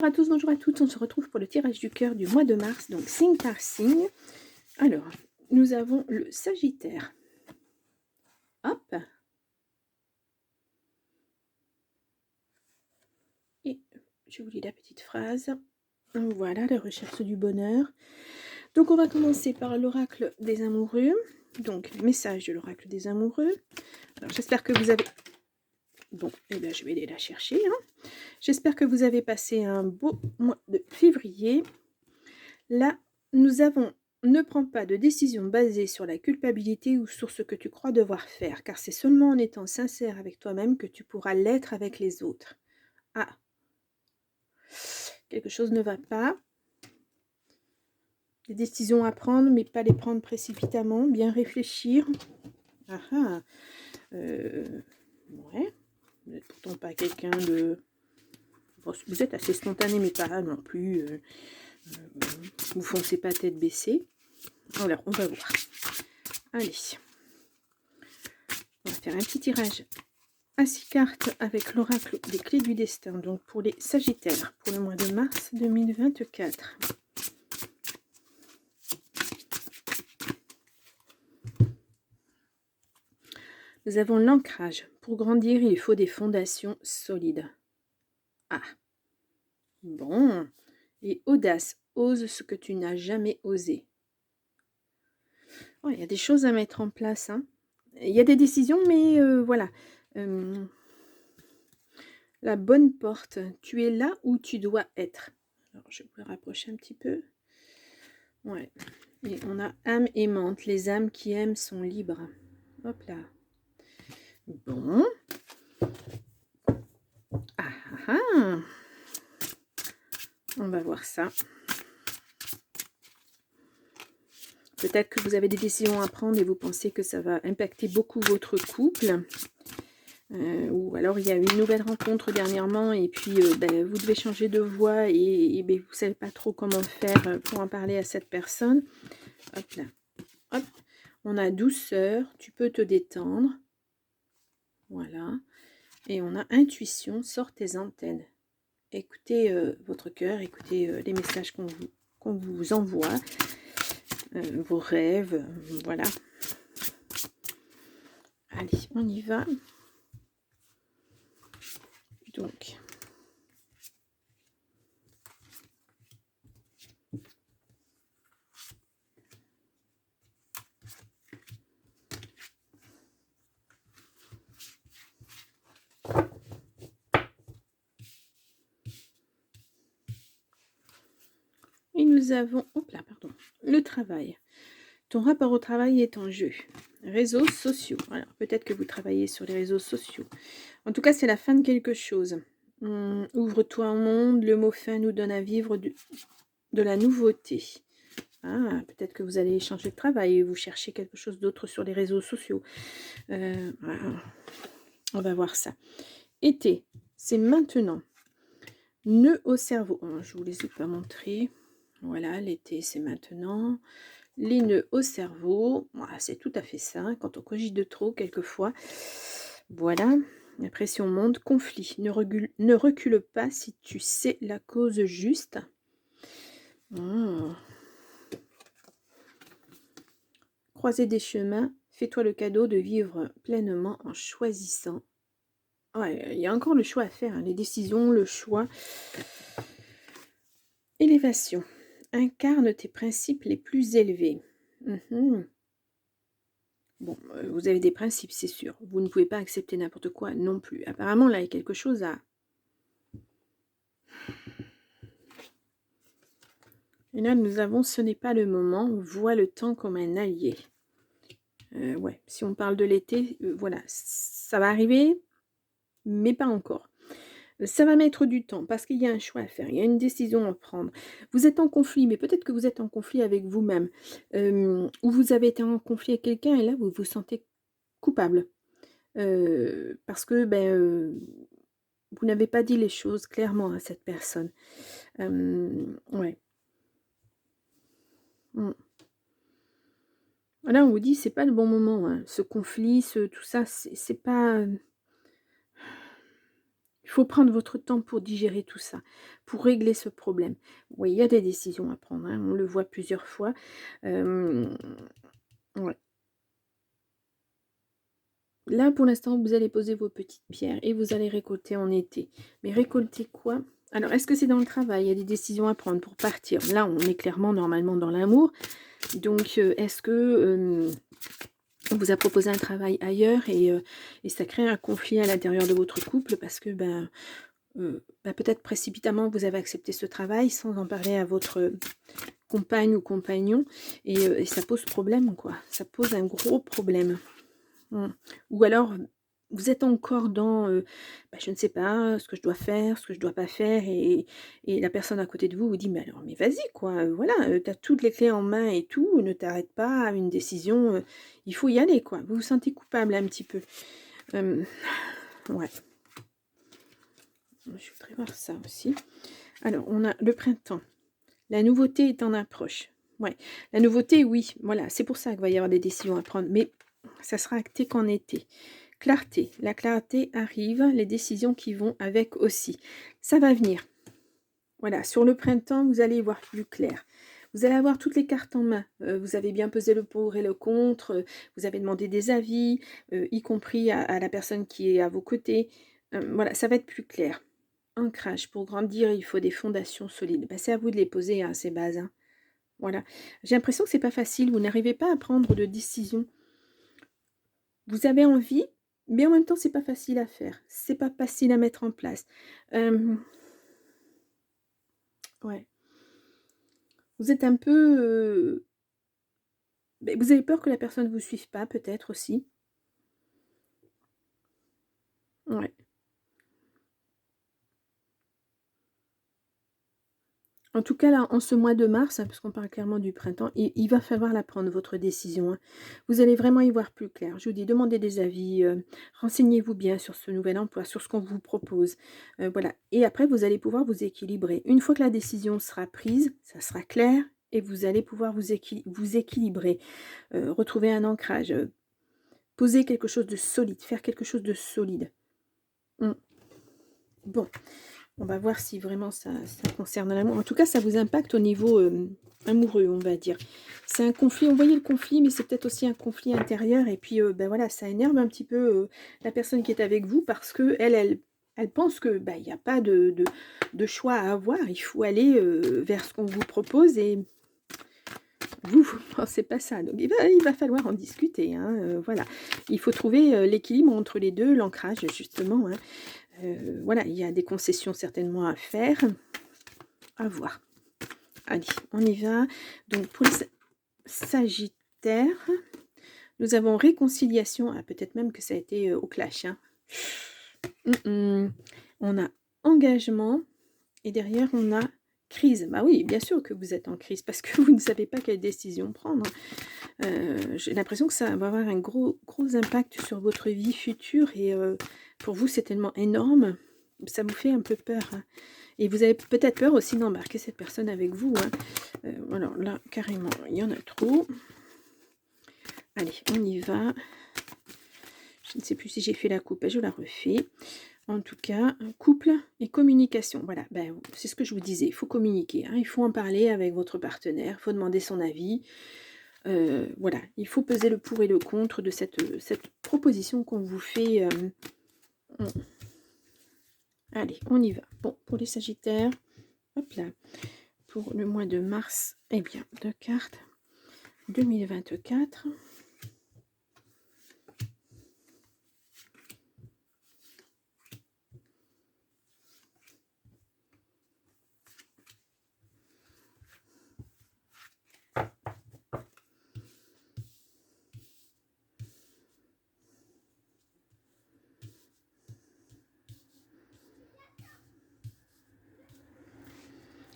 Bonjour à tous, bonjour à toutes, on se retrouve pour le tirage du cœur du mois de mars, donc signe par signe. Alors, nous avons le Sagittaire. Hop. Et je vous lis la petite phrase. Voilà, la recherche du bonheur. Donc, on va commencer par l'oracle des amoureux. Donc, message de l'oracle des amoureux. Alors, j'espère que vous avez... Bon, eh bien, je vais aller la chercher. J'espère que vous avez passé un beau mois de février. Là, nous avons ne prends pas de décision basée sur la culpabilité ou sur ce que tu crois devoir faire, car c'est seulement en étant sincère avec toi-même que tu pourras l'être avec les autres. Ah, quelque chose ne va pas. Des décisions à prendre, mais pas les prendre précipitamment, bien réfléchir. Ah ah, ouais, vous n'êtes pourtant pas quelqu'un de... Bon, vous êtes assez spontané, mais pas non plus. Vous foncez pas tête baissée. Alors, on va voir. Allez. On va faire un petit tirage à 6 cartes avec l'oracle des clés du destin. Donc pour les Sagittaires, pour le mois de mars 2024. Nous avons l'ancrage. Pour grandir, il faut des fondations solides. Ah. Bon. Et audace. Ose ce que tu n'as jamais osé. Oh, il y a des choses à mettre en place. Il y a des décisions, mais voilà. La bonne porte. Tu es là où tu dois être. Alors, je vais vous rapprocher un petit peu. Ouais. Et on a âme aimante. Les âmes qui aiment sont libres. Hop là. Bon. Ah ah ah. On va voir ça. Peut-être que vous avez des décisions à prendre et vous pensez que ça va impacter beaucoup votre couple. Ou alors il y a une nouvelle rencontre dernièrement et puis vous devez changer de voie et vous ne savez pas trop comment faire pour en parler à cette personne. Hop là. Hop. On a douceur, tu peux te détendre. Voilà. Et on a intuition, sors tes antennes. Écoutez votre cœur, écoutez les messages qu'on vous envoie, vos rêves, voilà. Allez, on y va. Donc, et nous avons, hop là, pardon, le travail. Ton rapport au travail est en jeu. Réseaux sociaux. Alors, peut-être que vous travaillez sur les réseaux sociaux. En tout cas, c'est la fin de quelque chose. Ouvre-toi au monde. Le mot fin nous donne à vivre de la nouveauté. Ah, peut-être que vous allez changer de travail et vous cherchez quelque chose d'autre sur les réseaux sociaux. Voilà. On va voir ça. Été, c'est maintenant. Nœud au cerveau. Je ne vous les ai pas montrés. Voilà, l'été, c'est maintenant. Les nœuds au cerveau, voilà, c'est tout à fait ça. Quand on cogite de trop, quelquefois. Voilà, la pression monte. Conflit, ne recule pas si tu sais la cause juste. Croiser des chemins, fais-toi le cadeau de vivre pleinement en choisissant. Ouais, il y a encore le choix à faire, les décisions, le choix. Élévation, incarne tes principes les plus élevés. Bon, vous avez des principes, c'est sûr. Vous ne pouvez pas accepter n'importe quoi non plus. Apparemment, là, il y a quelque chose à... Et là, nous avons, ce n'est pas le moment, vois le temps comme un allié. Ouais, si on parle de l'été, voilà, ça va arriver, mais pas encore. Ça va mettre du temps, parce qu'il y a un choix à faire, il y a une décision à prendre. Vous êtes en conflit, mais peut-être que vous êtes en conflit avec vous-même. Ou vous avez été en conflit avec quelqu'un, et là, vous vous sentez coupable. Parce que, vous n'avez pas dit les choses clairement à cette personne. Ouais. Là, on vous dit, c'est pas le bon moment. Ce conflit, tout ça, c'est pas... Il Il faut prendre votre temps pour digérer tout ça, pour régler ce problème. Oui, il y a des décisions à prendre, hein, on le voit plusieurs fois. Ouais. Là, pour l'instant, vous allez poser vos petites pierres et vous allez récolter en été. Mais récolter quoi? Alors, est-ce que c'est dans le travail? Il y a des décisions à prendre pour partir. Là, on est clairement, normalement, dans l'amour. Donc, est-ce que on vous a proposé un travail ailleurs et ça crée un conflit à l'intérieur de votre couple parce que, peut-être précipitamment, vous avez accepté ce travail sans en parler à votre compagne ou compagnon et ça pose problème, quoi. Ça pose un gros problème. Ou alors, vous êtes encore dans, je ne sais pas ce que je dois faire, ce que je dois pas faire et la personne à côté de vous vous dit: «Mais alors, mais vas-y quoi, voilà, tu as toutes les clés en main et tout, ne t'arrête pas à une décision, il faut y aller quoi». Vous vous sentez coupable un petit peu. Hem, ouais, je voudrais voir ça aussi. Alors, on a le printemps. La nouveauté est en approche. Ouais, la nouveauté, oui, voilà, c'est pour ça qu'il va y avoir des décisions à prendre, mais ça sera acté qu'en été. Clarté, la clarté arrive, les décisions qui vont avec aussi. Ça va venir. Voilà, sur le printemps, vous allez y voir plus clair. Vous allez avoir toutes les cartes en main. Vous avez bien pesé le pour et le contre. Vous avez demandé des avis, y compris à la personne qui est à vos côtés. Voilà, ça va être plus clair. Ancrage. Pour grandir, il faut des fondations solides. C'est à vous de les poser, hein, ces bases. Hein. Voilà. J'ai l'impression que c'est pas facile. Vous n'arrivez pas à prendre de décision. Vous avez envie, mais en même temps, c'est pas facile à faire. C'est pas facile à mettre en place. Ouais. Vous êtes un peu, vous avez peur que la personne ne vous suive pas, peut-être aussi. Ouais. En tout cas, là, en ce mois de mars, hein, parce qu'on parle clairement du printemps, il va falloir la prendre, votre décision. Hein. Vous allez vraiment y voir plus clair. Je vous dis, demandez des avis, renseignez-vous bien sur ce nouvel emploi, sur ce qu'on vous propose. Voilà. Et après, vous allez pouvoir vous équilibrer. Une fois que la décision sera prise, ça sera clair et vous allez pouvoir vous équilibrer, retrouver un ancrage, poser quelque chose de solide, faire quelque chose de solide. Bon. On va voir si vraiment ça concerne l'amour. En tout cas, ça vous impacte au niveau amoureux, on va dire. C'est un conflit, on voyait le conflit, mais c'est peut-être aussi un conflit intérieur. Et puis, voilà, ça énerve un petit peu la personne qui est avec vous parce que elle pense que il n'y a pas de choix à avoir. Il faut aller vers ce qu'on vous propose et vous ne pensez pas ça. Donc, il va falloir en discuter. Hein, voilà. Il faut trouver l'équilibre entre les deux, l'ancrage, justement. Hein. Voilà, il y a des concessions certainement à faire. À voir. Allez, on y va. Donc, pour les Sagittaires, nous avons réconciliation. Ah, peut-être même que ça a été au clash. Hein. On a engagement. Et derrière, on a crise. Bah oui, bien sûr que vous êtes en crise parce que vous ne savez pas quelle décision prendre. J'ai l'impression que ça va avoir un gros impact sur votre vie future et pour vous, c'est tellement énorme. Ça vous fait un peu peur. Hein. Et vous avez peut-être peur aussi d'embarquer cette personne avec vous. Hein. Alors là, carrément, il y en a trop. Allez, on y va. Je ne sais plus si j'ai fait la coupe, je la refais. En tout cas, couple et communication. Voilà, c'est ce que je vous disais. Il faut communiquer. Hein. Il faut en parler avec votre partenaire. Il faut demander son avis. Voilà, il faut peser le pour et le contre de cette proposition qu'on vous fait. Allez, on y va. Bon, pour les Sagittaires, hop là, pour le mois de mars, eh bien, 2 cartes 2024.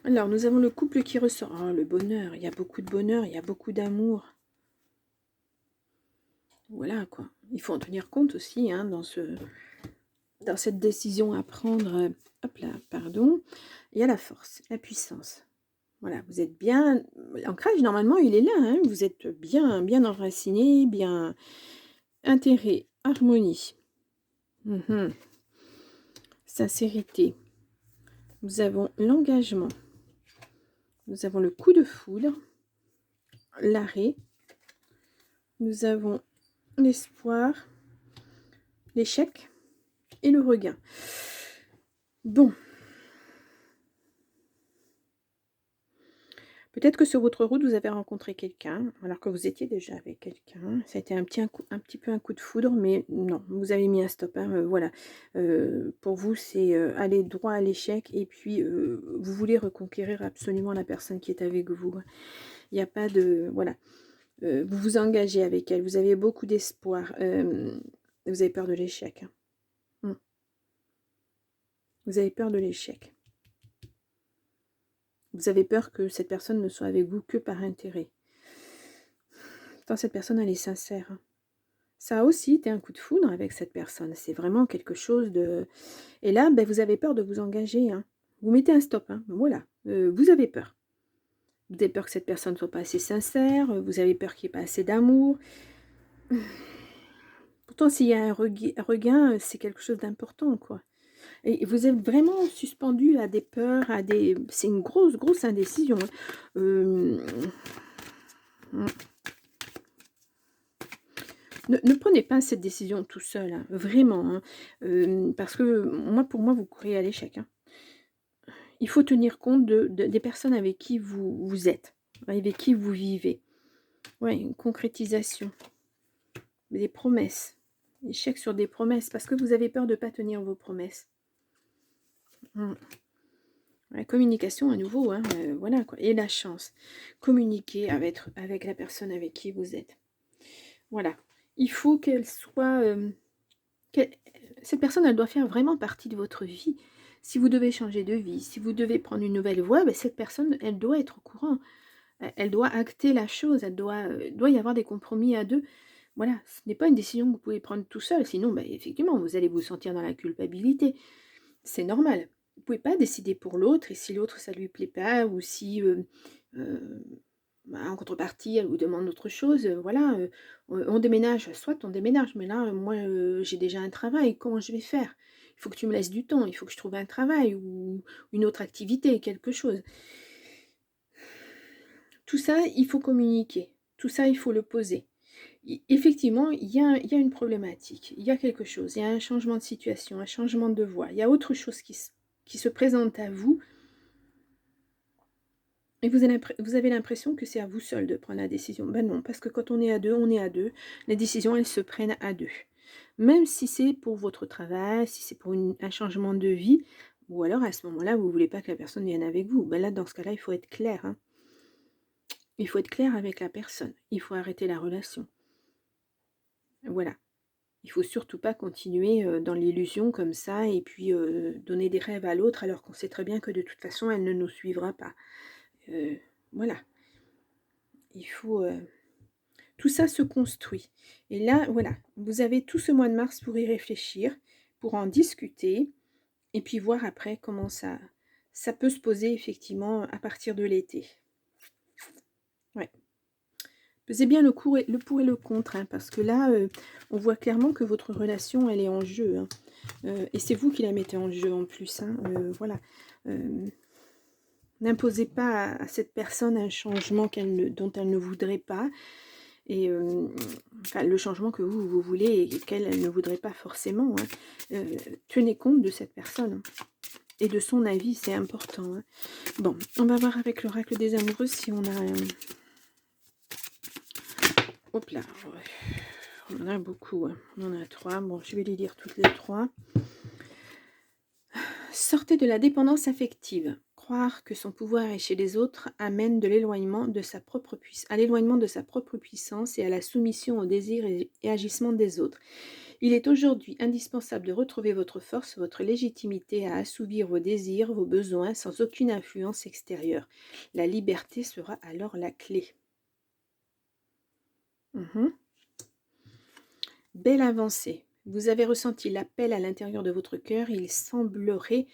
Alors, nous avons le couple qui ressort. Oh, le bonheur, il y a beaucoup de bonheur, il y a beaucoup d'amour. Voilà, quoi. Il faut en tenir compte aussi, hein, dans cette décision à prendre. Hop là, pardon. Il y a la force, la puissance. Voilà, vous êtes bien... L'ancrage, normalement, il est là. Hein, vous êtes bien enraciné, bien intérêt, harmonie. sincérité. Nous avons l'engagement. Nous avons le coup de foudre, l'arrêt. Nous avons l'espoir, l'échec et le regain. Bon. Peut-être que sur votre route, vous avez rencontré quelqu'un, alors que vous étiez déjà avec quelqu'un. Ça a été un petit peu un coup de foudre, mais non, vous avez mis un stop. Hein, voilà. Pour vous, c'est aller droit à l'échec, et puis vous voulez reconquérir absolument la personne qui est avec vous. Il n'y a pas de... Voilà. Vous vous engagez avec elle, vous avez beaucoup d'espoir. Vous avez peur de l'échec. Hein. Vous avez peur de l'échec. Vous avez peur que cette personne ne soit avec vous que par intérêt. Pourtant, cette personne, elle est sincère. Hein. Ça a aussi été un coup de foudre avec cette personne. C'est vraiment quelque chose de... Et là, ben, vous avez peur de vous engager. Hein. Vous mettez un stop. Hein. Voilà. Vous avez peur. Vous avez peur que cette personne ne soit pas assez sincère. Vous avez peur qu'il n'y ait pas assez d'amour. Pourtant, s'il y a un regain, c'est quelque chose d'important, quoi. Et vous êtes vraiment suspendu à des peurs, à des... C'est une grosse, grosse indécision. Hein. Ne prenez pas cette décision tout seul, hein, vraiment. Hein. Parce que pour moi, vous courez à l'échec. Hein. Il faut tenir compte des personnes avec qui vous êtes, avec qui vous vivez. Ouais, une concrétisation. Des promesses. Échec sur des promesses, parce que vous avez peur de ne pas tenir vos promesses. La communication à nouveau, hein, voilà quoi. Et la chance. Communiquer avec la personne avec qui vous êtes. Voilà. Il faut qu'elle soit... cette personne, elle doit faire vraiment partie de votre vie. Si vous devez changer de vie, si vous devez prendre une nouvelle voie, ben cette personne, elle doit être au courant. Elle doit acter la chose, doit y avoir des compromis à deux. Voilà, ce n'est pas une décision que vous pouvez prendre tout seul, sinon, ben, effectivement, vous allez vous sentir dans la culpabilité. C'est normal. Vous ne pouvez pas décider pour l'autre, et si l'autre, ça ne lui plaît pas, ou si... en contrepartie, elle vous demande autre chose, voilà, on déménage, soit on déménage, mais là, moi, j'ai déjà un travail, comment je vais faire? Il faut que tu me laisses du temps, il faut que je trouve un travail ou une autre activité, quelque chose. Tout ça, il faut communiquer, tout ça, il faut le poser. Effectivement, il y a une problématique, il y a quelque chose, il y a un changement de situation, un changement de voie, il y a autre chose qui se présente à vous. Et vous avez l'impression que c'est à vous seul de prendre la décision. Ben non, parce que quand on est à deux, on est à deux. Les décisions, elles se prennent à deux. Même si c'est pour votre travail, si c'est pour un changement de vie, ou alors à ce moment-là, vous ne voulez pas que la personne vienne avec vous. Ben là, dans ce cas-là, il faut être clair. Hein. Il faut être clair avec la personne. Il faut arrêter la relation. Voilà. Il ne faut surtout pas continuer dans l'illusion comme ça et puis donner des rêves à l'autre alors qu'on sait très bien que de toute façon, elle ne nous suivra pas. Voilà. Il faut... tout ça se construit. Et là, voilà, vous avez tout ce mois de mars pour y réfléchir, pour en discuter, et puis voir après comment ça peut se poser effectivement à partir de l'été. Ouais. Pesez bien le pour et le contre, hein, parce que là, on voit clairement que votre relation, elle est en jeu. Hein. Et c'est vous qui la mettez en jeu en plus. Hein, voilà. N'imposez pas à cette personne un changement dont elle ne voudrait pas. Et enfin, le changement que vous voulez et qu'elle ne voudrait pas forcément. Hein. Tenez compte de cette personne. Hein, et de son avis, c'est important. Hein. Bon, on va voir avec l'oracle des amoureux si on a... Hop là, on en a beaucoup. Hein. On en a 3. Bon, je vais les lire toutes les 3. Sortez de la dépendance affective. Croire que son pouvoir est chez les autres amène de l'éloignement de sa propre puissance et à la soumission aux désirs et agissements des autres. Il est aujourd'hui indispensable de retrouver votre force, votre légitimité à assouvir vos désirs, vos besoins sans aucune influence extérieure. La liberté sera alors la clé. Belle avancée. Vous avez ressenti l'appel à l'intérieur de votre cœur. Il semblerait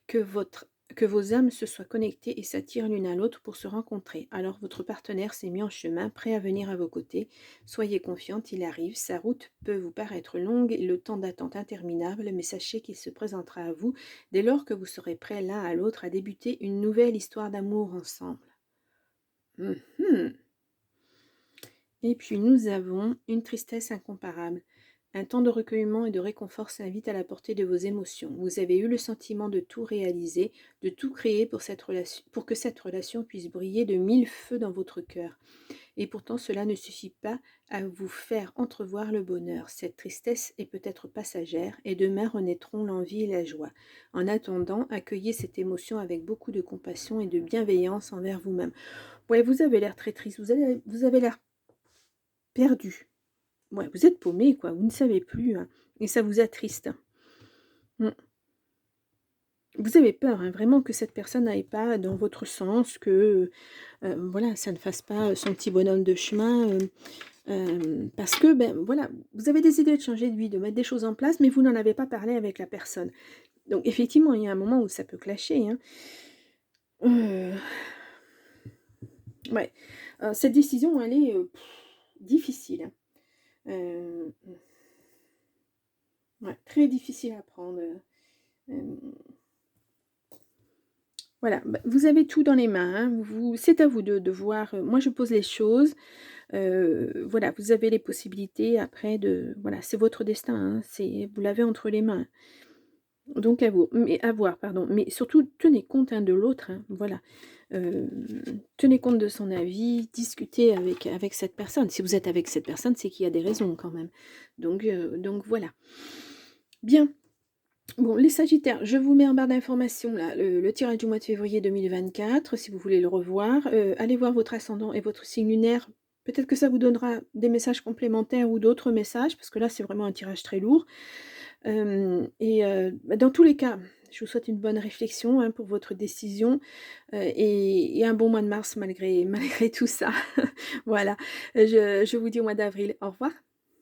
que que vos âmes se soient connectées et s'attirent l'une à l'autre pour se rencontrer. Alors votre partenaire s'est mis en chemin, prêt à venir à vos côtés. Soyez confiante, il arrive. Sa route peut vous paraître longue et le temps d'attente interminable, mais sachez qu'il se présentera à vous dès lors que vous serez prêts l'un à l'autre à débuter une nouvelle histoire d'amour ensemble. Mhm. Et puis nous avons une tristesse incomparable. Un temps de recueillement et de réconfort s'invite à la portée de vos émotions. Vous avez eu le sentiment de tout réaliser, de tout créer pour que cette relation puisse briller de 1000 feux dans votre cœur. Et pourtant, cela ne suffit pas à vous faire entrevoir le bonheur. Cette tristesse est peut-être passagère et demain renaîtront l'envie et la joie. En attendant, accueillez cette émotion avec beaucoup de compassion et de bienveillance envers vous-même. Ouais, vous avez l'air très triste, vous avez l'air perdu. Ouais, vous êtes paumé, quoi, vous ne savez plus, hein, et ça vous attriste. Mm. Vous avez peur, hein, vraiment, que cette personne n'aille pas dans votre sens, que voilà, ça ne fasse pas son petit bonhomme de chemin, parce que, ben voilà, vous avez des idées de changer de vie, de mettre des choses en place, mais vous n'en avez pas parlé avec la personne. Donc effectivement, il y a un moment où ça peut clasher, hein. Ouais, cette décision, elle est difficile, hein. Euh, ouais, très difficile à prendre. Voilà, bah, vous avez tout dans les mains, hein, c'est à vous de voir. Moi, je pose les choses. Voilà, vous avez les possibilités après de. Voilà, c'est votre destin, hein, vous l'avez entre les mains. Donc à voir, pardon. Mais surtout, tenez compte, hein, de l'autre, hein, voilà. Euh, Tenez compte de son avis, discutez avec cette personne. Si vous êtes avec cette personne, c'est qu'il y a des raisons quand même. Donc voilà. Bien. Bon, les Sagittaires, je vous mets en barre d'informations là, le tirage du mois de février 2024, si vous voulez le revoir. Allez voir votre ascendant et votre signe lunaire. Peut-être que ça vous donnera des messages complémentaires ou d'autres messages, parce que là, c'est vraiment un tirage très lourd. Dans tous les cas, je vous souhaite une bonne réflexion, hein, pour votre décision, et un bon mois de mars malgré tout ça. Voilà, je vous dis au mois d'avril. Au revoir.